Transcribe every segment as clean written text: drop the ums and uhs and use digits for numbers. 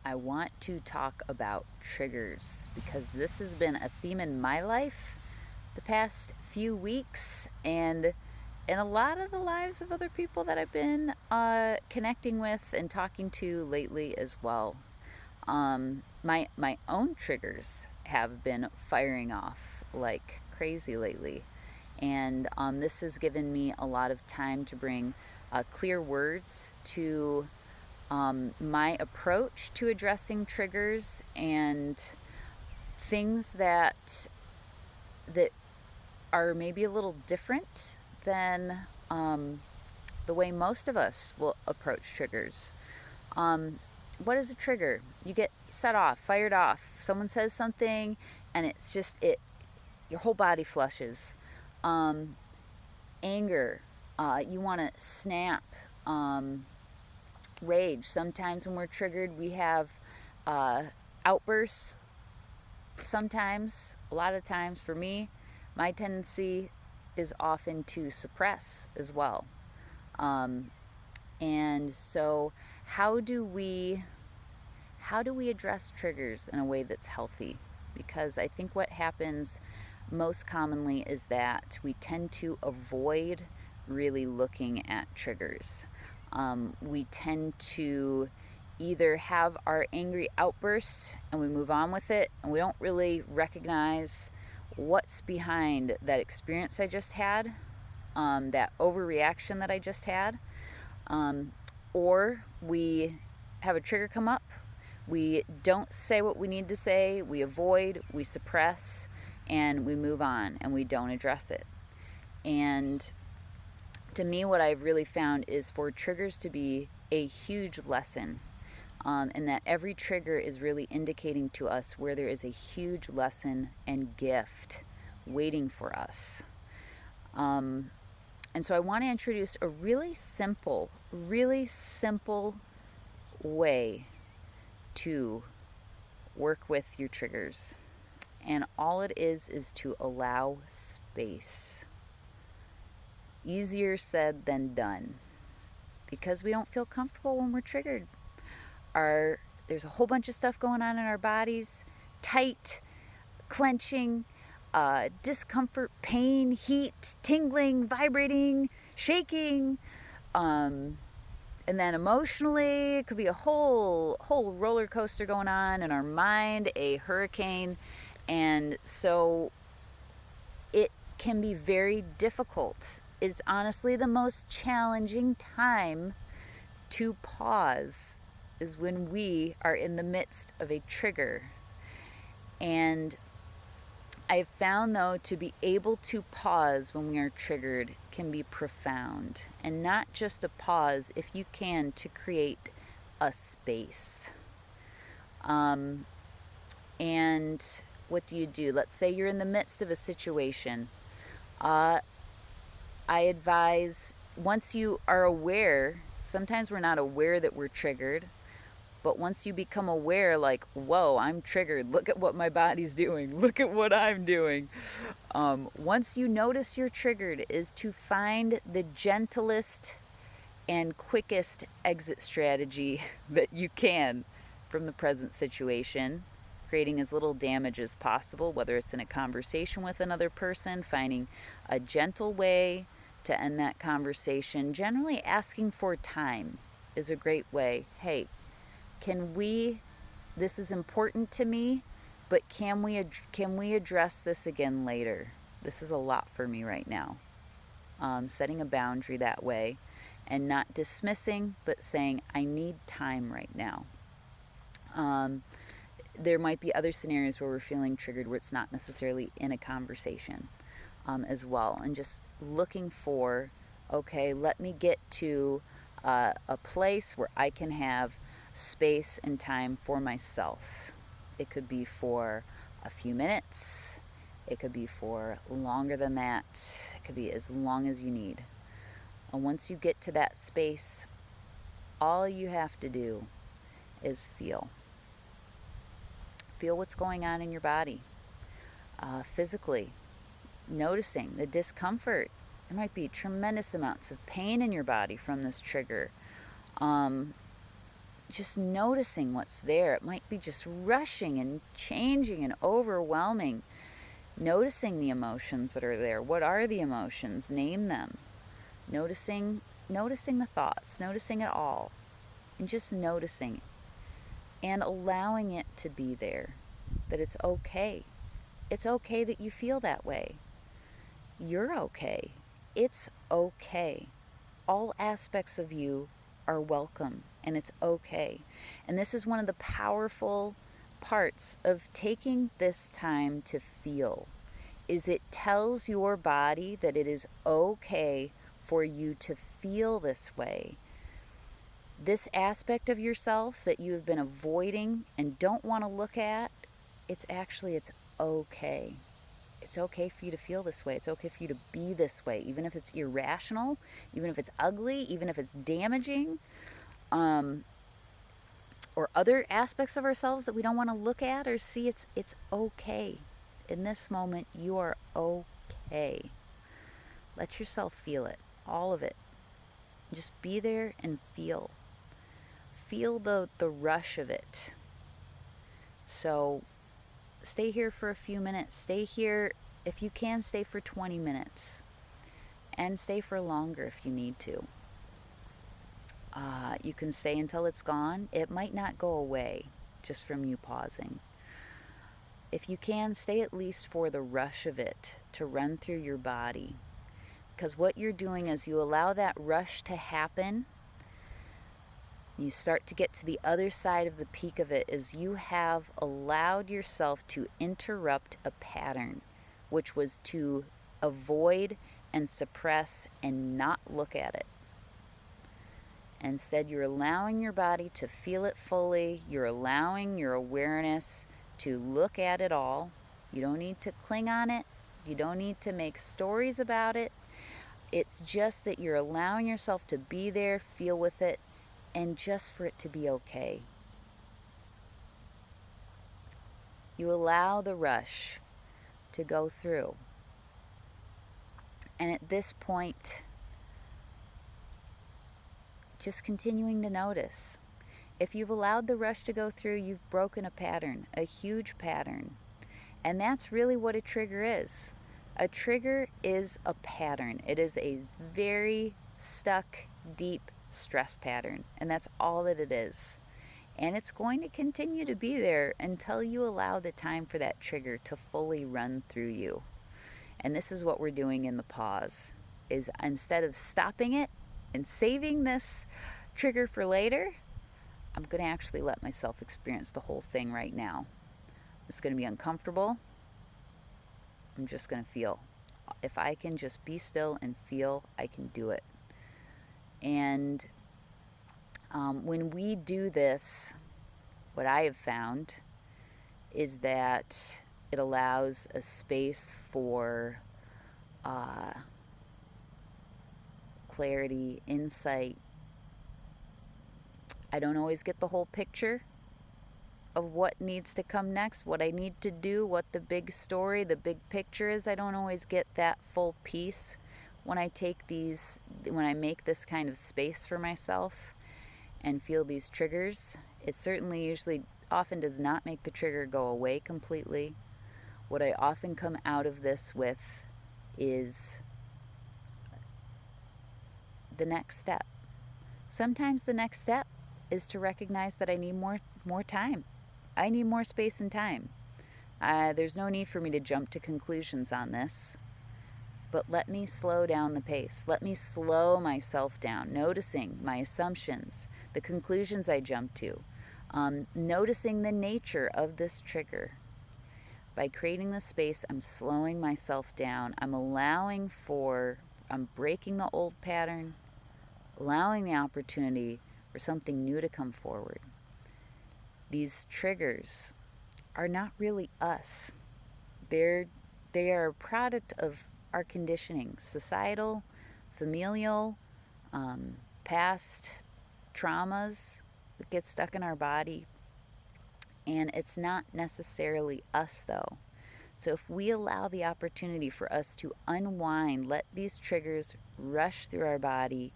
I want to talk about triggers because this has been a theme in my life the past few weeks and in a lot of the lives of other people that I've been connecting with and talking to lately as well. My own triggers have been firing off like crazy lately, and this has given me a lot of time to bring clear words to my approach to addressing triggers and things that are maybe a little different than the way most of us will approach triggers. What is a trigger? You get set off, fired off. Someone says something, and it's just it. Your whole body flushes. Anger. You want to snap. Rage. Sometimes when we're triggered, we have outbursts. Sometimes, a lot of times for me, my tendency is often to suppress as well. And so, how do we address triggers in a way that's healthy? Because I think what happens most commonly is that we tend to avoid really looking at triggers. We tend to either have our angry outbursts and we move on with it, and we don't really recognize what's behind that experience I just had, that overreaction that I just had, or we have a trigger come up, we don't say what we need to say, we avoid, we suppress, and we move on and we don't address it. And to me, what I've really found is for triggers to be a huge lesson, and that every trigger is really indicating to us where there is a huge lesson and gift waiting for us. And so I want to introduce a really simple way to work with your triggers. And all it is to allow space. Easier said than done, because we don't feel comfortable when we're triggered. There's a whole bunch of stuff going on in our bodies: tight, clenching, discomfort, pain, heat, tingling, vibrating, shaking, and then emotionally it could be a whole roller coaster going on in our mind, a hurricane. And so it can be very difficult. It's honestly the most challenging time to pause is when we are in the midst of a trigger. And I've found, though, to be able to pause when we are triggered can be profound. And not just a pause, if you can, to create a space. And what do? Let's say you're in the midst of a situation. I advise, once you are aware, sometimes we're not aware that we're triggered, but once you become aware, like, whoa, I'm triggered, look at what my body's doing, look at what I'm doing. Once you notice you're triggered, is to find the gentlest and quickest exit strategy that you can from the present situation, creating as little damage as possible, whether it's in a conversation with another person, finding a gentle way to end that conversation. Generally asking for time is a great way. Hey, this is important to me, but can we address this again later? This is a lot for me right now. Setting a boundary that way, and not dismissing, but saying, I need time right now. There might be other scenarios where we're feeling triggered where it's not necessarily in a conversation, as well. And just looking for, okay, let me get to a place where I can have space and time for myself. It could be for a few minutes. It could be for longer than that. It could be as long as you need. And once you get to that space, all you have to do is feel. Feel what's going on in your body, physically. Noticing the discomfort. There might be tremendous amounts of pain in your body from this trigger. just noticing what's there. It might be just rushing and changing and overwhelming. Noticing the emotions that are there. What are the emotions? Name them. Noticing the thoughts, noticing it all, and just noticing and allowing it to be there. That it's okay. It's okay that you feel that way. You're okay. It's okay. All aspects of you are welcome, and it's okay. And this is one of the powerful parts of taking this time to feel, is it tells your body that it is okay for you to feel this way. This aspect of yourself that you have been avoiding and don't want to look at, it's okay. It's okay for you to feel this way. It's okay for you to be this way, even if it's irrational, even if it's ugly, even if it's damaging, or other aspects of ourselves that we don't want to look at or see. It's okay. In this moment, you are okay. Let yourself feel it, all of it. Just be there and feel. Feel the rush of it. So stay here for a few minutes. Stay here. If you can, stay for 20 minutes. And stay for longer if you need to. You can stay until it's gone. It might not go away just from you pausing. If you can, stay at least for the rush of it to run through your body. Because what you're doing is you allow that rush to happen. You start to get to the other side of the peak of it, is you have allowed yourself to interrupt a pattern, which was to avoid and suppress and not look at it. Instead, you're allowing your body to feel it fully. You're allowing your awareness to look at it all. You don't need to cling on it. You don't need to make stories about it. It's just that you're allowing yourself to be there, feel with it, and just for it to be okay. You allow the rush to go through. And at this point, just continuing to notice. If you've allowed the rush to go through, you've broken a pattern, a huge pattern. And that's really what a trigger is. A trigger is a pattern. It is a very stuck, deep stress pattern. And that's all that it is. And it's going to continue to be there until you allow the time for that trigger to fully run through you. And this is what we're doing in the pause, is instead of stopping it and saving this trigger for later, I'm going to actually let myself experience the whole thing right now. It's going to be uncomfortable. I'm just going to feel. If I can just be still and feel, I can do it. And when we do this, what I have found is that it allows a space for clarity, insight. I don't always get the whole picture of what needs to come next, what I need to do, what the big story, the big picture is. I don't always get that full piece when I make this kind of space for myself and feel these triggers. It certainly usually often does not make the trigger go away completely. What I often come out of this with is the next step. Sometimes the next step is to recognize that I need more time. I need more space and time. There's no need for me to jump to conclusions on this, but let me slow down the pace. Let me slow myself down, noticing my assumptions, the conclusions I jump to, noticing the nature of this trigger. By creating the space, I'm slowing myself down. I'm breaking the old pattern, allowing the opportunity for something new to come forward. These triggers are not really us. They are a product of our conditioning, societal, familial, past traumas that get stuck in our body. And it's not necessarily us, though. So if we allow the opportunity for us to unwind, let these triggers rush through our body,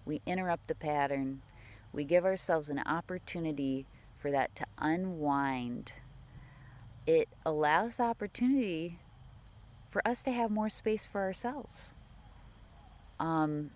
we interrupt the pattern, we give ourselves an opportunity for that to unwind. It allows the opportunity for us to have more space for ourselves. And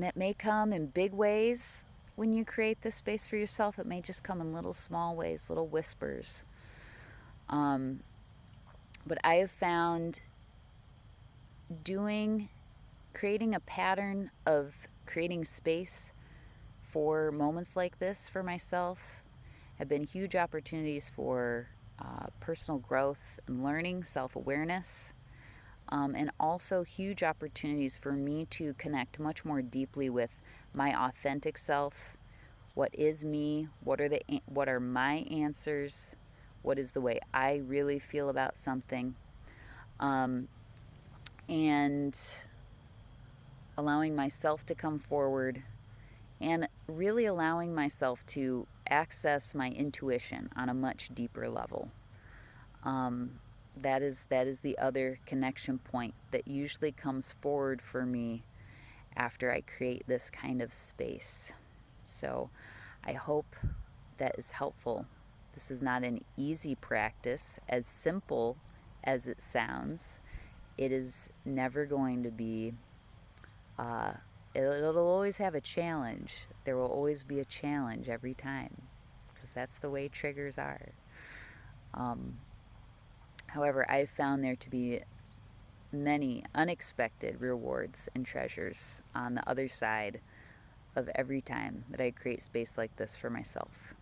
that may come in big ways when you create this space for yourself. It may just come in little small ways, little whispers. Um, but I have found creating a pattern of creating space for moments like this for myself have been huge opportunities for personal growth and learning, self-awareness, and also huge opportunities for me to connect much more deeply with my authentic self. What is me? What are my answers? What is the way I really feel about something? Um, and allowing myself to come forward and really allowing myself to access my intuition on a much deeper level. Um, that is the other connection point that usually comes forward for me after I create this kind of space. So I hope that is helpful. This is not an easy practice, as simple as it sounds. It is never going to be, uh, it'll always have a challenge. There will always be a challenge every time, because that's the way triggers are. Um, However, I've found there to be many unexpected rewards and treasures on the other side of every time that I create space like this for myself.